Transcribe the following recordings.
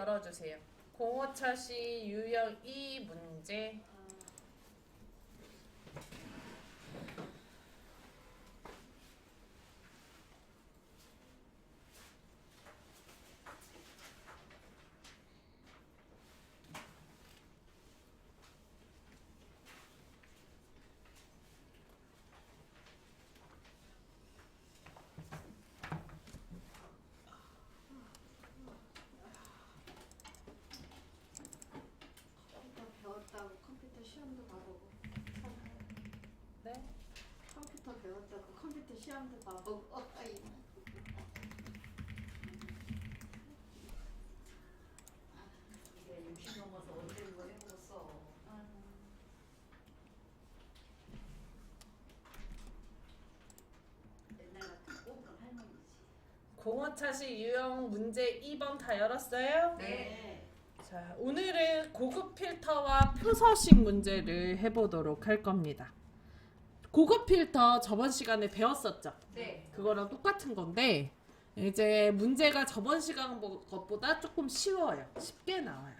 열어주세요. 공호차시 유형 2 문제. 배웠다고 컴퓨터 시험도 봐보고 네? 컴퓨터 배웠다고 컴퓨터 시험도 봐보고 이게 60 넘어서 언제 이거 해먹었어. 옛날 같은 꼼꼼 할머니지. 공호차시 유형 문제 2번 다 열었어요? 네. 자, 오늘은 고급 필터와 표서식 문제를 해보도록 할 겁니다. 고급 필터 저번 시간에 배웠었죠? 네. 그거랑 똑같은 건데 이제 문제가 저번 시간 것보다 조금 쉬워요. 쉽게 나와요.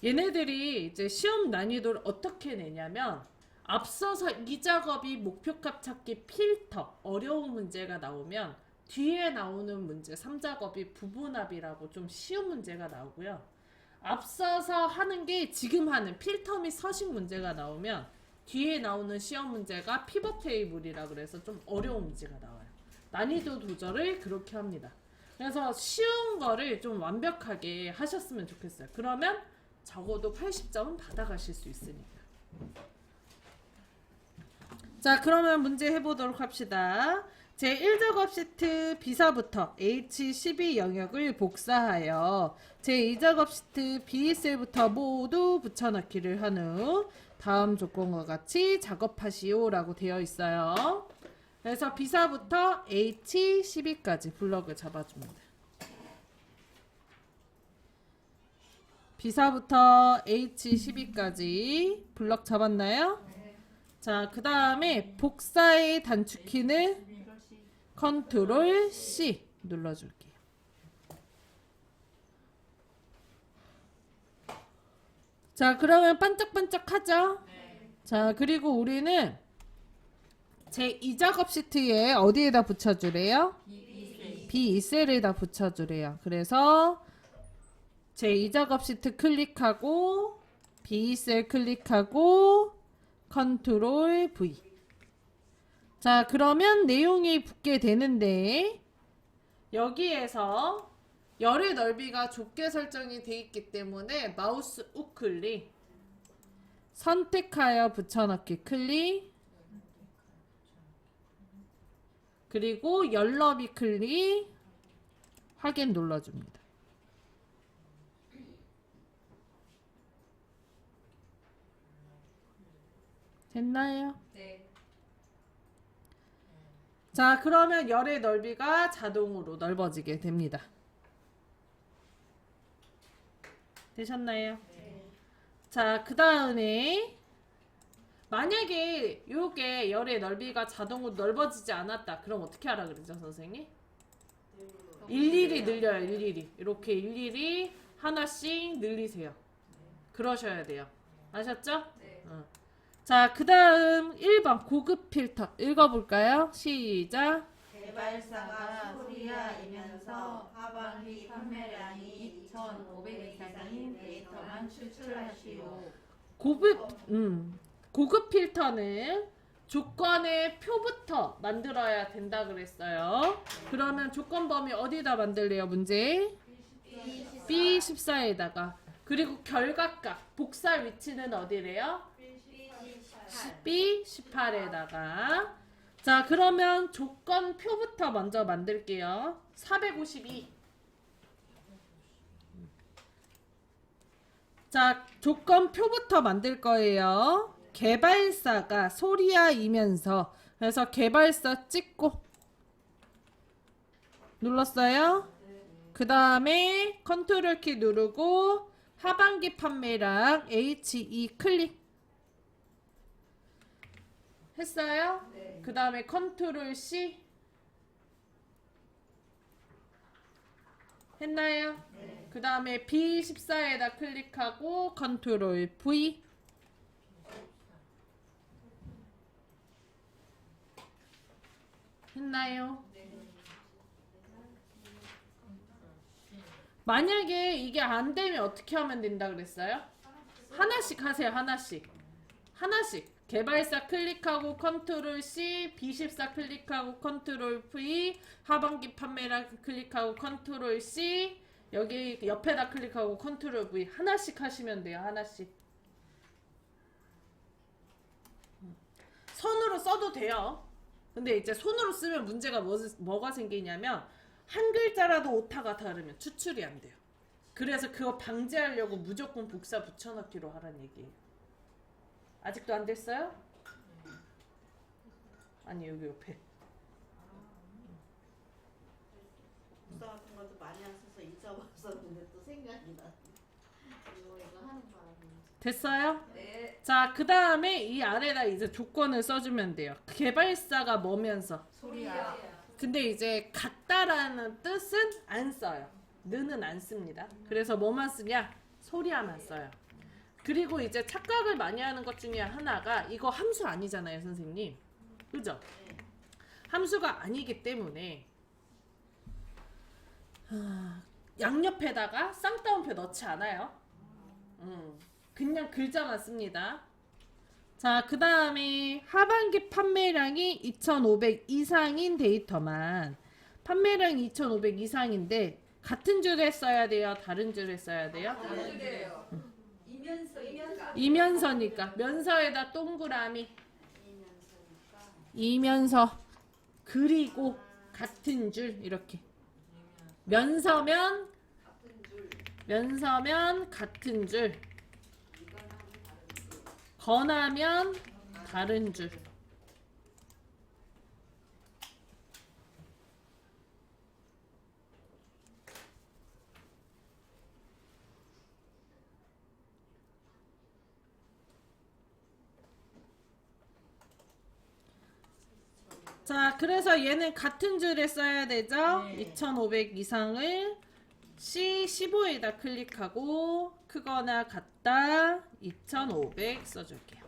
얘네들이 이제 시험 난이도를 어떻게 내냐면 앞서서 이 작업이 목표값 찾기 필터 어려운 문제가 나오면 뒤에 나오는 문제 3작업이 부분합이라고 좀 쉬운 문제가 나오고요. 앞서서 하는 게 지금 하는 필터 및 서식 문제가 나오면 뒤에 나오는 시험 문제가 피벗 테이블이라 그래서 좀 어려운 문제가 나와요. 난이도 조절을 그렇게 합니다. 그래서 쉬운 거를 좀 완벽하게 하셨으면 좋겠어요. 그러면 적어도 80점은 받아가실 수 있으니까. 자, 그러면 문제 해보도록 합시다. 제1작업 시트 B사부터 H12 영역을 복사하여 제2작업 시트 B셀부터 모두 붙여넣기를 한 후 다음 조건과 같이 작업하시오 라고 되어 있어요. 그래서 B사부터 H12까지 블럭을 잡아줍니다. B사부터 H12까지 블럭 잡았나요? 자, 그 다음에 복사의 단축키는 컨트롤 C 눌러줄게요. 자, 그러면 반짝반짝 하죠? 자, 그리고 우리는 제 2작업 시트에 어디에다 붙여주래요? B2셀에다 붙여주래요. 그래서 제 2작업 시트 클릭하고 B2셀 클릭하고 컨트롤 V. 자, 그러면 내용이 붙게 되는데 여기에서 열의 넓이가 좁게 설정이 되어 있기 때문에 마우스 우클릭 선택하여 붙여넣기 클릭 그리고 열 너비 클릭 확인 눌러줍니다. 됐나요? 네. 자, 그러면 열의 넓이가 자동으로 넓어지게 됩니다. 되셨나요? 네. 자, 그 다음에 만약에 요게 열의 넓이가 자동으로 넓어지지 않았다. 그럼 어떻게 하라 그러죠, 선생님? 일일이 늘려요, 일일이. 이렇게 일일이 하나씩 늘리세요. 그러셔야 돼요. 아셨죠? 네. 자, 그 다음 1번 고급 필터 읽어볼까요? 시작. 개발사가 소리아이면서 하반기 판매량이 2,500 이상인 데이터만 추출하시오. 고급 필터는 조건의 표부터 만들어야 된다 그랬어요. 그러면 조건 범위 어디다 만들래요, 문제? B14에다가. 그리고 결각각, 복사 위치는 어디래요? B18에다가. 자, 그러면 조건표부터 먼저 만들게요. 452. 자, 조건표부터 만들 거예요. 개발사가 소리아이면서 그래서 개발사 찍고 눌렀어요. 그 다음에 컨트롤 키 누르고 하반기 판매량 H2 클릭 했어요? 네. 그 다음에 컨트롤 C 했나요? 그 다음에 B14에다 클릭하고 컨트롤 V. 했나요? 만약에 이게 안 되면 어떻게 하면 된다 그랬어요? 하나씩 하세요. 하나씩. 개발사 클릭하고 컨트롤 C, B14 클릭하고 컨트롤 V, 하반기 판매량 클릭하고 컨트롤 C, 여기 옆에다 클릭하고 컨트롤 V. 하나씩 하시면 돼요. 하나씩. 손으로 써도 돼요. 근데 이제 손으로 쓰면 문제가 뭐가 생기냐면 한 글자라도 오타가 다르면 추출이 안 돼요. 그래서 그거 방지하려고 무조건 복사 붙여넣기로 하라는 얘기예요. 아직도 안 됐어요? 아니 여기 옆에. 복사 같은 것도 많이 안 써서 잊어봤었는데 또 생각이 나. 이거 하는 바람에. 됐어요? 네. 자, 그 다음에 이 아래다 이제 조건을 써주면 돼요. 개발사가 뭐면서. 소리야. 근데 이제 같다라는 뜻은 안 써요. 는은 안 씁니다. 그래서 뭐만 쓰냐? 소리야만 써요. 그리고 이제 착각을 많이 하는 것 중에 하나가 이거 함수 아니잖아요, 선생님. 그죠? 함수가 아니기 때문에 양옆에다가 쌍따옴표 넣지 않아요. 그냥 글자만 씁니다. 자, 그 다음에 하반기 판매량이 2,500 이상인 데이터만. 판매량이 2,500 이상인데 같은 줄에 써야 돼요? 다른 줄에 써야 돼요? 그래요. 이면서니까. 이면서니까. 면서에다 동그라미. 이면서니까. 이면서. 그리고 같은 줄 이렇게. 면서면 같은 줄. 면서면 같은 줄. 건하면 다른 줄. 자, 그래서 얘는 같은 줄에 써야 되죠? 2,500 이상을 C15에다 클릭하고 크거나 같다 2,500 써줄게요.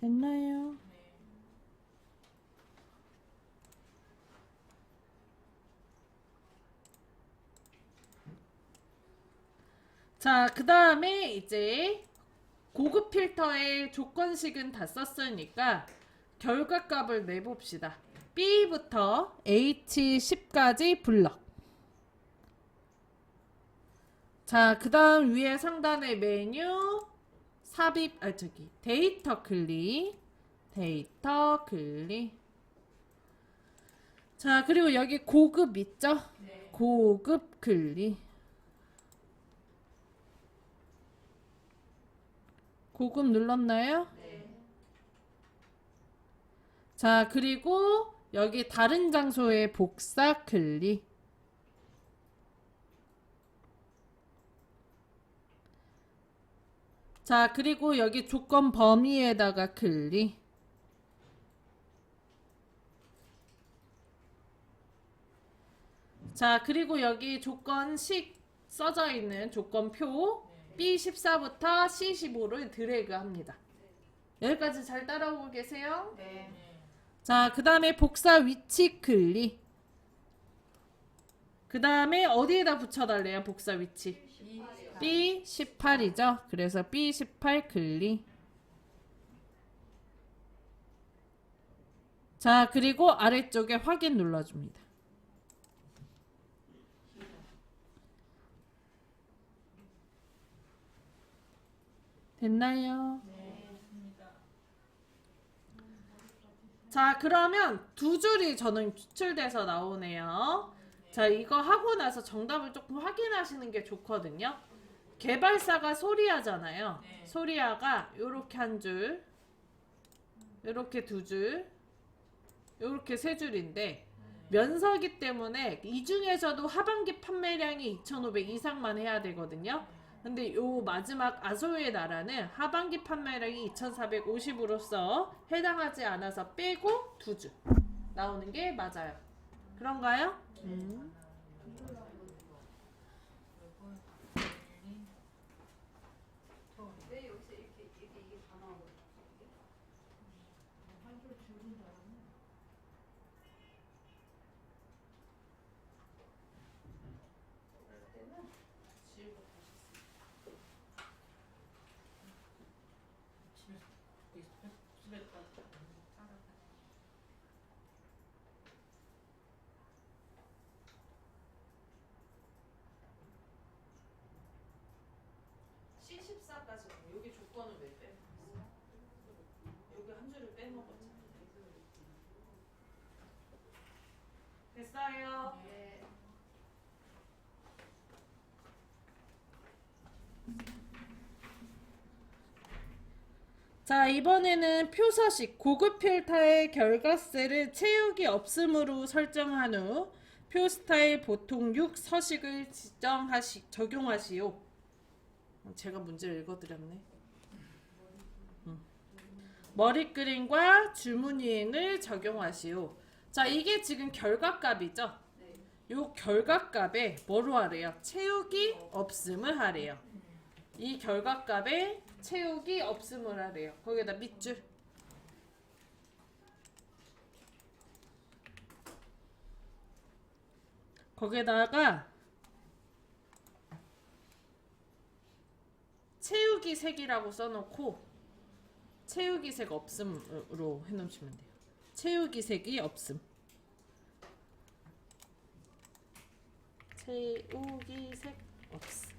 됐나요? 자, 그 다음에 이제 고급 필터의 조건식은 다 썼으니까 결과값을 내봅시다. B부터 H10까지 블럭. 자, 그 다음 위에 상단의 메뉴 삽입, 데이터 클릭. 자, 그리고 여기 고급 있죠? 고급 클릭. 고급 눌렀나요? 자, 그리고 여기 다른 장소에 복사 클릭. 자, 그리고 여기 조건 범위에다가 클릭. 자, 그리고 여기 조건식 써져 있는 조건표 B14부터 C15를 드래그 합니다. 여기까지 잘 따라오고 계세요? 네. 자, 그 다음에 복사 위치 클릭. 그 다음에 어디에다 붙여달래요? 복사 위치. B18이죠. 그래서 B18 클릭. 자, 그리고 아래쪽에 확인 눌러줍니다. 됐나요? 자, 그러면 두 줄이 저는 추출돼서 나오네요. 자, 이거 하고 나서 정답을 조금 확인하시는 게 좋거든요. 개발사가 소리아잖아요. 소리아가 요렇게 한 줄, 이렇게 두 줄, 이렇게 세 줄인데 면서기 때문에 이 중에서도 하반기 판매량이 2,500 이상만 해야 되거든요. 근데 요 마지막 아소의 나라는 하반기 판매량이 2,450으로서 해당하지 않아서 빼고 두 줄 나오는 게 맞아요. 그런가요? 왜 여기서 이게 다 나오고 C14까지 여기 조건을 왜 빼? 여기 한 줄을 빼먹었잖아. 됐어요. 네. 자, 이번에는 표서식 고급 필터의 결과세를 채우기 없음으로 설정한 후 표 스타일 보통 6 서식을 적용하시오. 제가 문제를 읽어드렸네. 머리그림과 주문이행을 적용하시오. 자, 이게 지금 결과값이죠. 네. 요 결과값에 뭐로 하래요? 채우기 없음을 하래요. 이 결과값에 채우기 없음을 하래요. 거기다 밑줄. 거기다가 채우기 색이라고 써놓고 채우기 색 없음으로 해놓으시면 돼요. 채우기 색이 없음. 채우기 색 없음.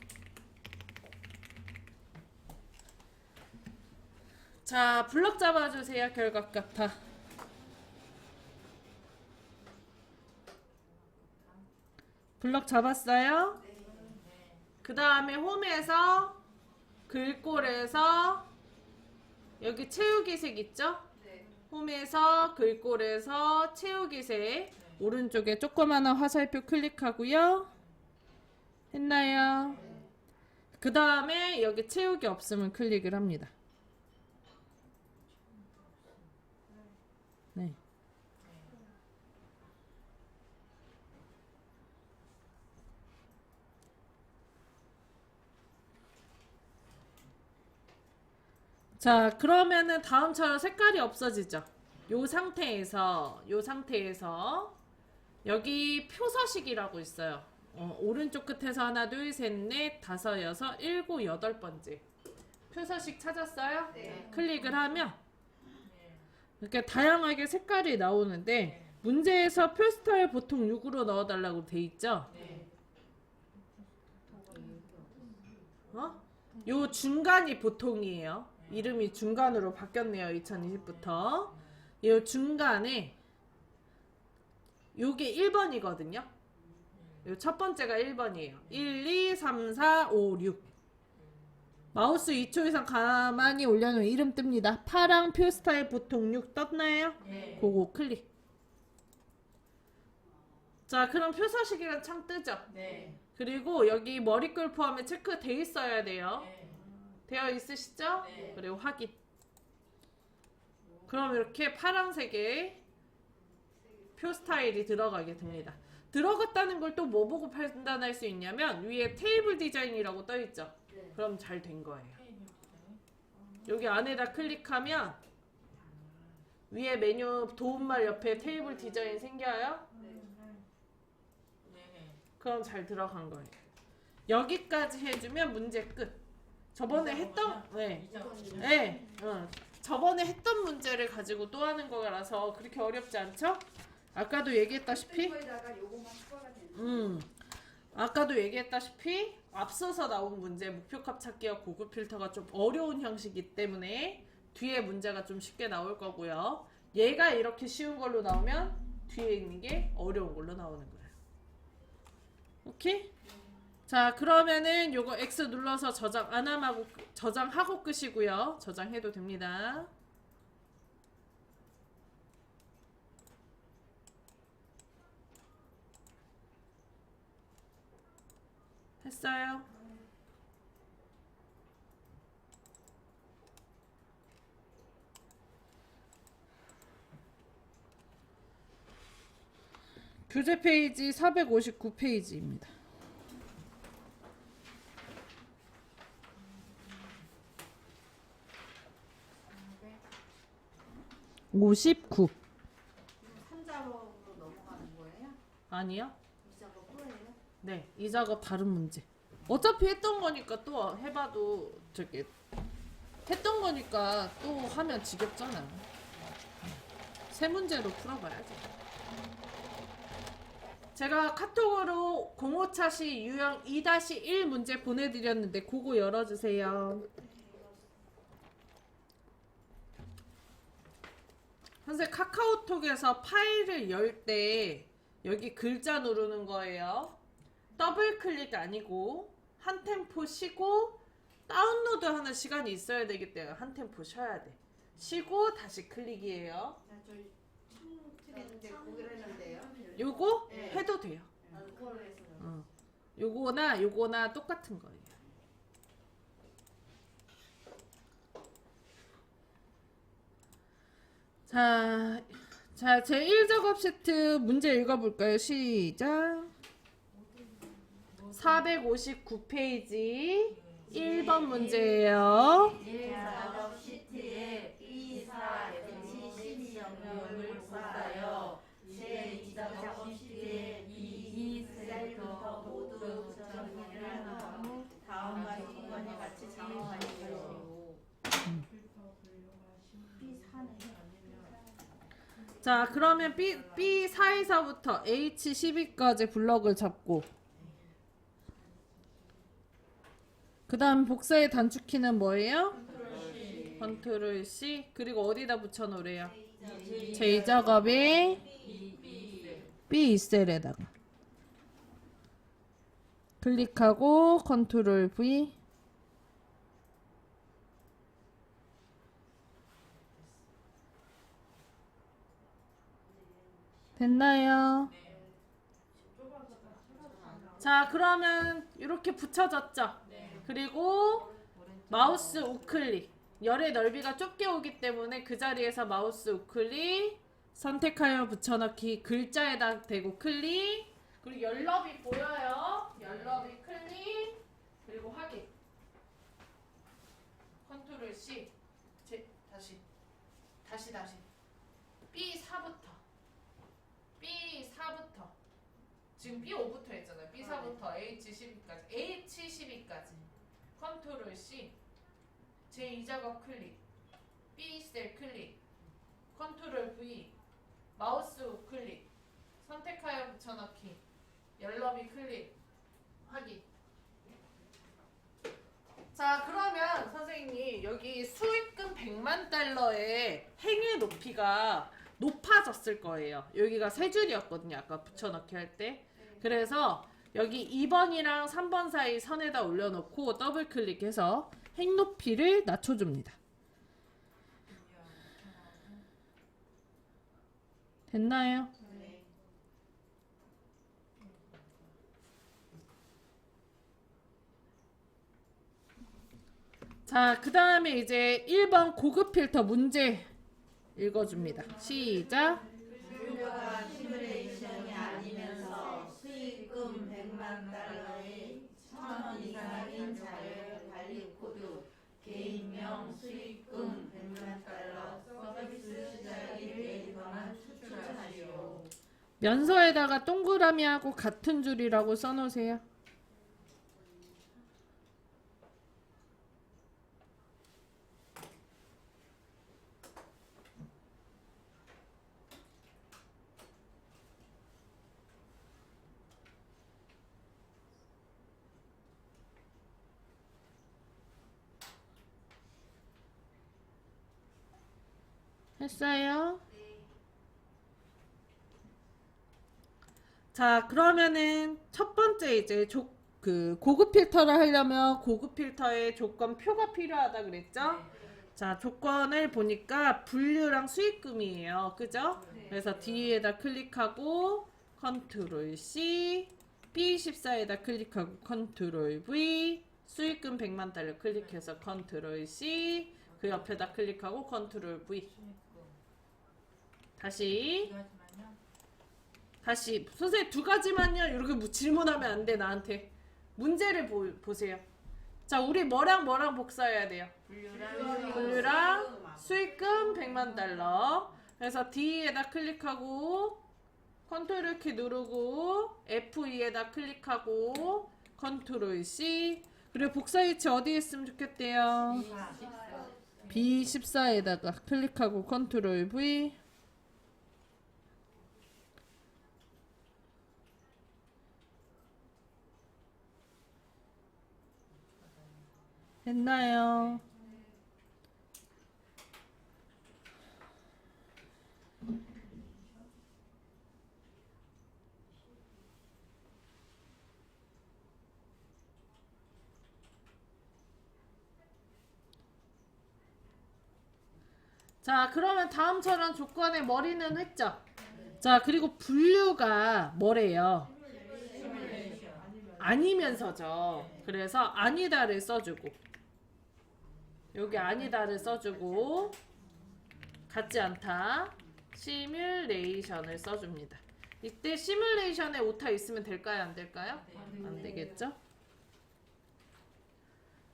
자, 블럭 잡아주세요. 결과값 다. 블럭 잡았어요? 그 다음에 홈에서 글꼴에서 여기 채우기 색 있죠? 네. 홈에서 글꼴에서 채우기 색 오른쪽에 조그마한 화살표 클릭하고요. 했나요? 그 다음에 여기 채우기 없으면 클릭을 합니다. 네. 자, 그러면은 다음처럼 색깔이 없어지죠. 요 상태에서 여기 표서식이라고 있어요. 오른쪽 끝에서 하나, 둘, 셋, 넷, 다섯, 여섯, 일곱, 여덟 번째 표서식 찾았어요? 네. 클릭을 하면 이렇게 다양하게 색깔이 나오는데 문제에서 표 스타일 보통 6으로 넣어달라고 돼 있죠? 요 중간이 보통이에요. 이름이 중간으로 바뀌었네요. 2020부터. 요 중간에 요게 1번이거든요. 요 첫 번째가 1번이에요. 1, 2, 3, 4, 5, 6. 마우스 2초 이상 가만히 올려놓으면 이름 뜹니다. 파랑 표 스타일 보통 6 떴나요? 네. 그거 클릭. 자, 그럼 표서식이란 창 뜨죠? 네. 그리고 여기 머리글 포함에 체크 돼 있어야 돼요. 네. 되어 있으시죠? 네. 그리고 확인. 그럼 이렇게 파란색의 표 스타일이 들어가게 됩니다. 들어갔다는 걸 또 뭐 보고 판단할 수 있냐면 위에 테이블 디자인이라고 떠 있죠. 네. 그럼 잘 된 거예요. 여기 안에다 클릭하면 위에 메뉴 도움말 옆에 테이블 디자인 생겨요. 그럼 잘 들어간 거예요. 여기까지 해주면 문제 끝. 저번에 했던 저번에 했던 문제를 가지고 또 하는 거라서 그렇게 어렵지 않죠? 아까도 얘기했다시피 거에다가 요거만 추가가 되는. 아까도 얘기했다시피 앞서서 나온 문제 목표값 찾기와 고급 필터가 좀 어려운 형식이기 때문에 뒤에 문제가 좀 쉽게 나올 거고요. 얘가 이렇게 쉬운 걸로 나오면 뒤에 있는 게 어려운 걸로 나오는 거예요. 오케이? 자, 그러면은 요거 X 눌러서 저장하고 끄시고요. 저장해도 됩니다. 했어요? 교재 페이지 459페이지입니다. 59. 3작업으로 넘어가는 거예요? 아니요? 이 작업 또예요? 네, 이 작업 다른 문제. 어차피 했던 거니까 또 해봐도 저기 했던 거니까 또 하면 지겹잖아요. 새 문제로 풀어봐야죠. 제가 카톡으로 05차시 유형 2-1 문제 보내드렸는데 그거 열어주세요. 선생님 카카오톡에서 파일을 열 때 여기 글자 누르는 거예요. 더블 클릭 아니고 한 템포 쉬고 다운로드 하는 시간이 있어야 되기 때문에 한 템포 쉬어야 돼. 쉬고 다시 클릭이에요. 나 저희 창틀인데 고기를 했는데요. 요거 네. 해도 돼요. 나도 그걸 해서 요거나 똑같은 거예요. 자, 제 1작업 세트 문제 읽어볼까요? 시작. 459페이지 1번 문제예요. 1작업 시트에 B4 MC 영역을 복사하여 제2작업 시트에 이 셀부터 모두 정리를 한 후 다음과 이번에 같이 작업하시오. B4는 자, 그러면 B4에서부터 H12까지 블럭을 잡고 그 다음 복사의 단축키는 뭐예요? 컨트롤 C. 그리고 어디다 붙여놓으래요? 제2작업에 B2셀에다가 클릭하고 컨트롤 V. 됐나요? 자, 그러면 이렇게 붙여졌죠? 그리고 마우스 우클릭. 열의 넓이가 좁게 오기 때문에 그 자리에서 마우스 우클릭 선택하여 붙여넣기 글자에다 대고 클릭. 그리고 열너비 보여요? 열너비 클릭. 그리고 확인. 컨트롤 C. 다시. B4부터. B4부터. 지금 B5부터 했잖아요. B4부터 H12까지. H12까지. 컨트롤 C. 제2작업 클릭. B셀 클릭. 컨트롤 V. 마우스 우클릭. 선택하여 붙여넣기. 열너비 클릭. 확인. 자, 그러면 선생님 여기 수익금 100만 달러의 행위 높이가 높아졌을 거예요. 여기가 세 줄이었거든요. 아까 붙여넣기 할 때. 그래서 여기 2번이랑 3번 사이 선에다 올려놓고 더블 클릭해서 행 높이를 낮춰줍니다. 됐나요? 네. 자, 그 다음에 이제 1번 고급 필터 문제 읽어줍니다. 시작. 불교가 시뮬레이션이 아니면서 수익금 100만 달러의 1,000원 이상인 자료 관리 코드 개인명 수익금 100만 달러 서비스 시작이 데이터만 추출하시오. 면서에다가 동그라미하고 같은 줄이라고 써놓으세요. 했어요? 자, 그러면은 첫 번째 이제 그 고급 필터를 하려면 고급 필터의 조건 표가 필요하다 그랬죠? 자, 조건을 보니까 분류랑 수익금이에요. 그죠? 그래서 뒤에다 클릭하고 컨트롤 C B14에다 클릭하고 컨트롤 V, 수익금 100만 달러 클릭해서 컨트롤 C, 그 옆에다 클릭하고 컨트롤 V. 다시 선생님 두 가지만요. 이렇게 질문하면 안 돼. 나한테 문제를 보세요. 자, 우리 뭐랑 복사해야 돼요? 분류랑 수익금 100만 달러. 그래서 D에다 클릭하고 컨트롤 키 누르고 F2에다 클릭하고 컨트롤 C. 그리고 복사 위치 어디에 있으면 좋겠대요? B14에다가 클릭하고 컨트롤 V. 됐나요? 자, 그러면 다음처럼 조건의 머리는 했죠? 자, 그리고 분류가 뭐래요? 아니면서죠. 그래서 아니다를 써주고, 여기 아니다를 써주고, 같지 않다 시뮬레이션을 써줍니다. 이때 시뮬레이션에 오타 있으면 될까요? 안 될까요? 안 되겠죠?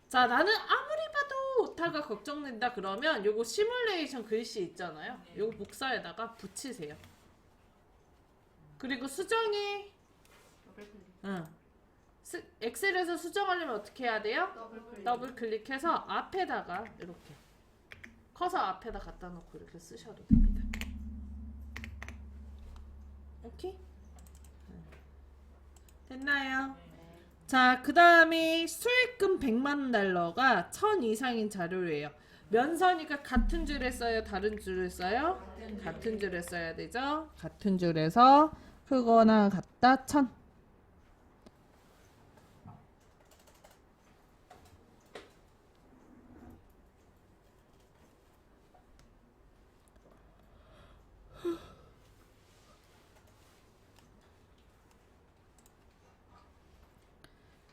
자, 나는 아무리 봐도 오타가 걱정된다 그러면 요거 시뮬레이션 글씨 있잖아요. 요거 복사에다가 붙이세요. 그리고 수정이 엑셀에서 수정하려면 어떻게 해야 돼요? 더블 클릭해서 앞에다가 이렇게 커서 앞에다 갖다 놓고 이렇게 쓰셔도 됩니다. 오케이? 됐나요? 자, 그 다음에 수익금 100만 달러가 1000 이상인 자료예요. 면서니까 같은 줄에 써요? 다른 줄에 써요? 같은 줄에 써야 되죠? 같은 줄에서 크거나 같다 1000.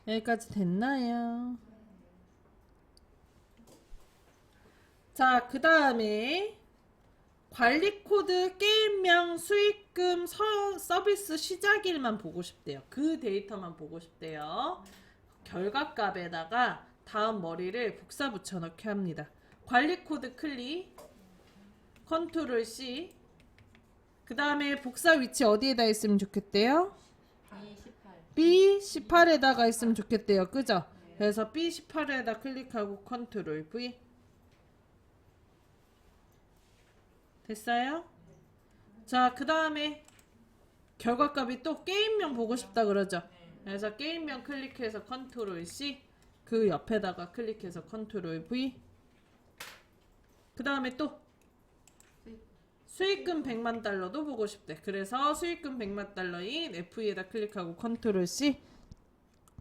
여기까지 됐나요? 자, 그 다음에 관리 코드, 게임명, 수익금, 서비스 시작일만 보고 싶대요. 그 데이터만 보고 싶대요. 결과값에다가 다음 머리를 복사 붙여넣기 합니다. 관리 코드 클릭, 컨트롤 C. 그 다음에 복사 위치 어디에다 있으면 좋겠대요? B18에다가 있으면 좋겠대요. 그죠? 그래서 B18에다 클릭하고 컨트롤 V. 됐어요? 자, 그 다음에 결과값이 또 게임명 보고 싶다 그러죠? 그래서 게임명 클릭해서 컨트롤 C. 그 옆에다가 클릭해서 컨트롤 V. 그 다음에 또 수익금 100만 달러도 보고 싶대. 그래서 수익금 100만 달러인 F2에다 클릭하고 컨트롤 C.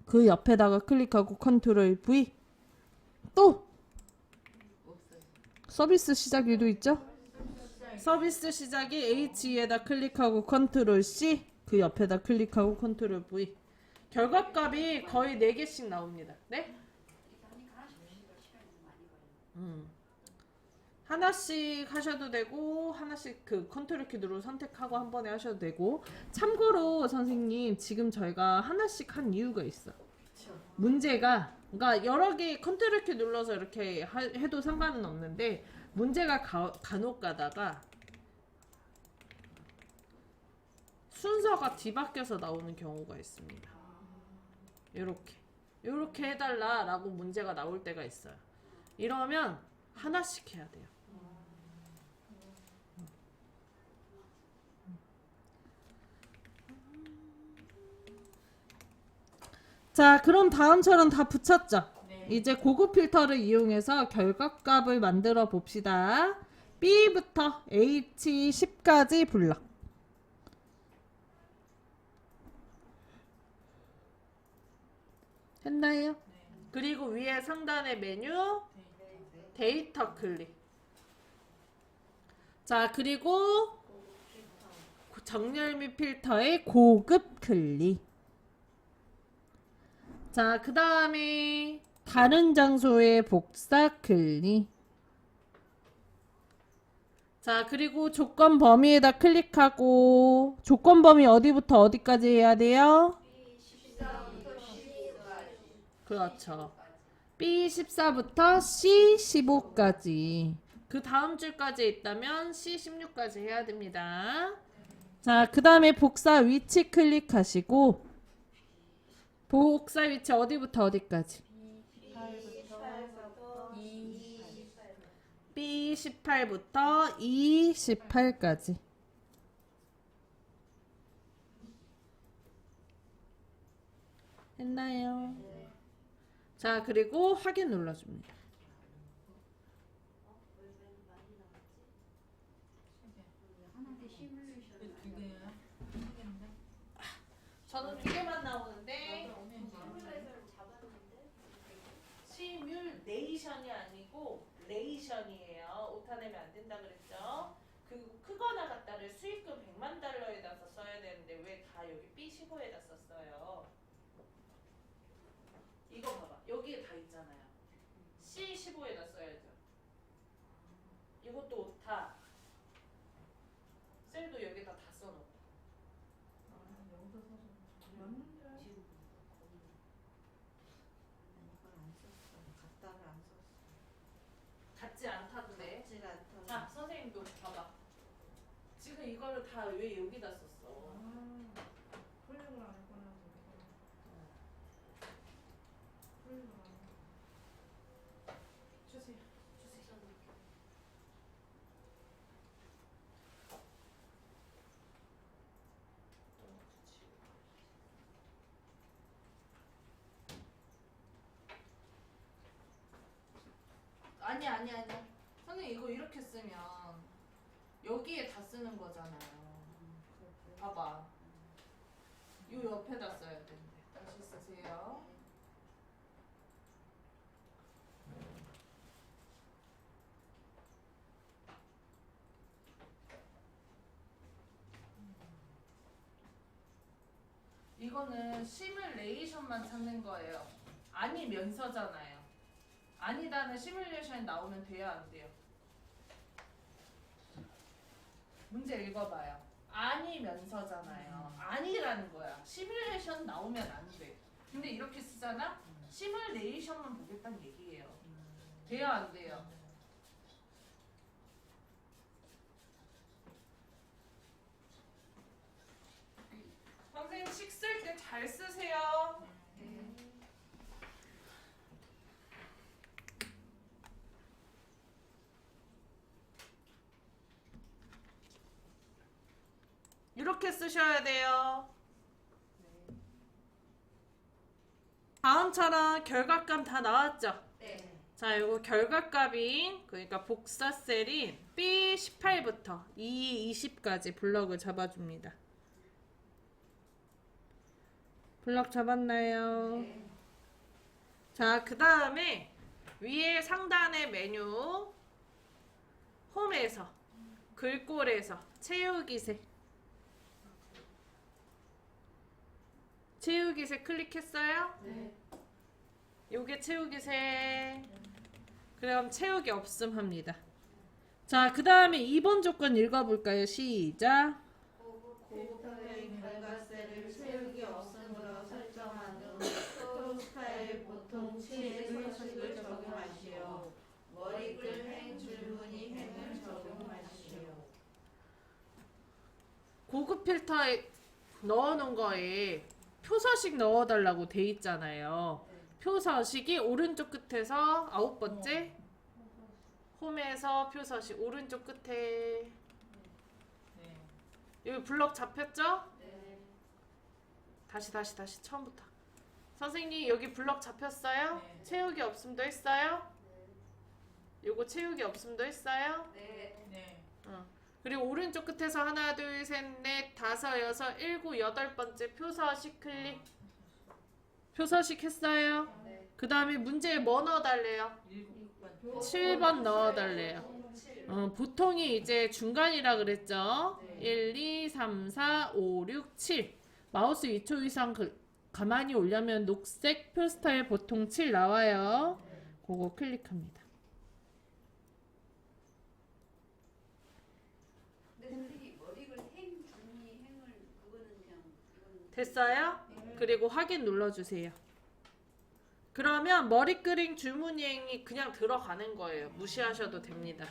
그 옆에다가 클릭하고 컨트롤 V. 또 서비스 시작일도 있죠? 서비스 시작이 H에다 클릭하고 컨트롤 C. 그 옆에다 클릭하고 컨트롤 V. 결과값이 거의 4개씩 나옵니다. 네? 하나씩 하셔도 되고 하나씩 그 컨트롤 키 누르고 선택하고 한 번에 하셔도 되고. 참고로 선생님 지금 저희가 하나씩 한 이유가 있어. 문제가 그러니까 여러 개 컨트롤 키 눌러서 이렇게 해도 상관은 없는데 문제가 간혹 가다가 순서가 뒤바뀌어서 나오는 경우가 있습니다. 요렇게 해달라라고 문제가 나올 때가 있어요. 이러면 하나씩 해야 돼요. 자, 그럼 다음처럼 다 붙였죠? 네. 이제 고급 필터를 이용해서 결과값을 만들어 봅시다. B부터 H10까지 불러. 했나요? 네. 그리고 위에 상단의 메뉴 데이터 클릭. 자, 그리고 정렬 및 필터의 고급 클릭. 자, 그 다음에 다른 장소의 복사 클릭. 자, 그리고 조건 범위에다 클릭하고 조건 범위 어디부터 어디까지 해야 돼요? B14부터 C5까지. 그렇죠. B14부터 C15까지. 그 다음 줄까지 있다면 C16까지 해야 됩니다. 자, 그 다음에 복사 위치 클릭하시고 복사 위치 어디부터 어디까지? B18부터 E18까지. 했나요? 자, 그리고 확인 눌러줍니다. 저는 2개만 나오는데 시뮬레이션이 아니고 레이션이에요. 오타 내면 안 된다 그랬죠. 그리고 크거나 같다를 수익금 100만 달러에다 써야 되는데 왜 다 여기 B15에다 썼어요? 이거 봐봐. 여기에 다 있잖아요. C15에다 써야죠. 이것도 오타. 셀도 여기다 다 써놓고. 같지 않다도 돼. 자, 선생님도 봐봐. 지금 이거를 다 왜 여기다 썼어? 주세요. 아니. 선생님 이거 이렇게 쓰면 여기에 다 쓰는 거잖아요. 봐봐. 요 옆에다 써야 되는데. 다시 쓰세요. 이거는 시뮬레이션만 찾는 거예요. 아니면서잖아요. 아니다는 시뮬레이션이 나오면 돼요, 안 돼요? 문제 읽어봐요. 아니면서잖아요. 아니라는 거야. 시뮬레이션 나오면 안 돼. 근데 이렇게 쓰잖아? 시뮬레이션만 보겠다는 얘기예요. 돼요, 안 돼요? 선생님 식 쓸 때 잘 쓰세요. 이렇게 쓰셔야 돼요. 다음처럼 결과값 다 나왔죠? 네. 자, 이거 결과값인 그러니까 복사 셀인 B18부터 E20까지 블럭을 잡아줍니다. 블럭 잡았나요? 네. 자, 그 다음에 위에 상단의 메뉴 홈에서 글꼴에서 채우기색 채우기색 클릭했어요? 네. 요게 채우기색. 그럼 채우기 없음 합니다. 자, 그 다음에 2번 조건 읽어볼까요? 시작. 고급형의 결과셀을 채우기 없음으로 설정한 후 소스 파일 보통 치의 서식을 적용하시오. 머리글 행 줄무늬 행을 적용하시오. 고급 필터에 넣어놓은 거에 표서식 넣어달라고 돼 있잖아요. 표서식이 오른쪽 끝에서 9번째 홈에서 표서식 오른쪽 끝에 여기 블럭 잡혔죠? 네. 다시 처음부터. 선생님 여기 블럭 잡혔어요? 채우기 없음도 했어요? 요거 채우기 없음도 했어요? 네. 그리고 오른쪽 끝에서 하나 둘 셋 넷 다섯 여섯 일곱 여덟 번째 표서식 클릭. 표서식 했어요? 네. 그 다음에 문제에 뭐 넣어달래요? 7번 넣어달래요. 보통이 이제 중간이라 그랬죠? 네. 1, 2, 3, 4, 5, 6, 7. 마우스 2초 이상 가만히 올려면 녹색 표 스타일 보통 7 나와요. 그거 클릭합니다. 근데 선생님 머리글 행 중이 행을 그거는 그냥 이거는 됐어요? 그리고 확인 눌러주세요. 그러면 머리 그림 줄무늬행이 그냥 들어가는 거예요. 무시하셔도 됩니다.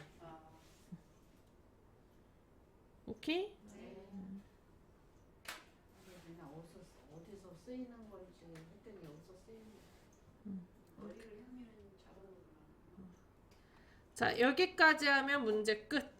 오케이? 그냥 어디서 쓰이는 건지 했더니 어디서 쓰이는 머리글 향미는 작은 거구나. 자, 여기까지 하면 문제 끝.